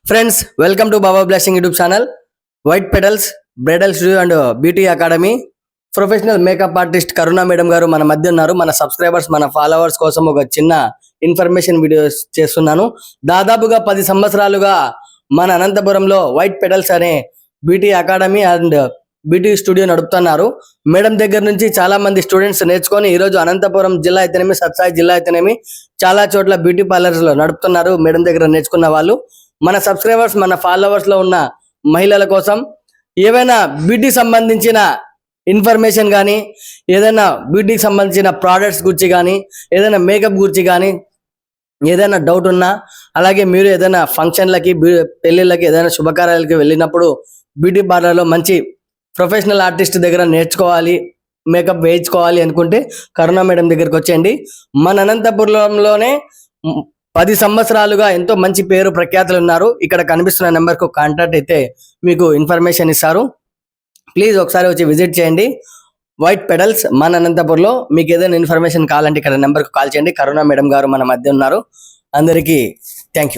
Friends, welcome to Baba blessing YouTube channel. White petals bridal studio and beauty academy professional makeup artist Karuna madam garu మన మధ్య ఉన్నారు. మన subscribers, మన followers కోసం ఒక చిన్న ఇన్ఫర్మేషన్ వీడియో చేస్తున్నాను. దాదాపుగా 10 సంవత్సరాలుగా మన అనంతపురంలో వైట్ పెడల్స్ అనే beauty academy and beauty studio నడుపుతున్నారు. మేడం దగ్గర నుంచి చాలా మంది స్టూడెంట్స్ నేర్చుకొని ఈరోజు అనంతపురం జిల్లా అయితేనేమి, సత్సాయి జిల్లా అయితేనేమి చాలా చోట్ల బ్యూటీ పార్లర్స్ లో నడుపుతున్నారు. మేడం దగ్గర నేర్చుకున్న వాళ్ళు మన సబ్స్క్రైబర్స్, మన ఫాలోవర్స్ లో ఉన్న మహిళల కోసం ఏవైనా బ్యూటీ సంబంధించిన ఇన్ఫర్మేషన్ కానీ, ఏదైనా బ్యూటీకి సంబంధించిన ప్రోడక్ట్స్ గురించి కానీ, ఏదైనా మేకప్ గురించి కానీ ఏదైనా డౌట్ ఉన్నా, అలాగే మీరు ఏదైనా ఫంక్షన్లకి, పెళ్ళిళ్ళకి, ఏదైనా శుభకార్యాలకి వెళ్ళినప్పుడు బ్యూటీ పార్లర్లో మంచి ప్రొఫెషనల్ ఆర్టిస్ట్ దగ్గర నేర్చుకోవాలి, మేకప్ వేయించుకోవాలి అనుకుంటే కరుణ మేడం దగ్గరికి వచ్చేయండి. మన అనంతపురంలోనే 10 సంవత్సరాలుగా ఎంతో మంచి పేరు ప్రఖ్యాతులు ఉన్నారు. ఇక్కడ కనిపిస్తున్న నెంబర్కు కాంటాక్ట్ అయితే మీకు ఇన్ఫర్మేషన్ ఇస్తారు. ప్లీజ్ ఒకసారి వచ్చి విజిట్ చేయండి. వైట్ పెడల్స్ మన అనంతపురంలో. మీకు ఏదైనా ఇన్ఫర్మేషన్ కావాలంటే ఇక్కడ నెంబర్కు కాల్ చేయండి. కరుణ మేడం గారు మన మధ్య ఉన్నారు. అందరికీ థ్యాంక్ యూ.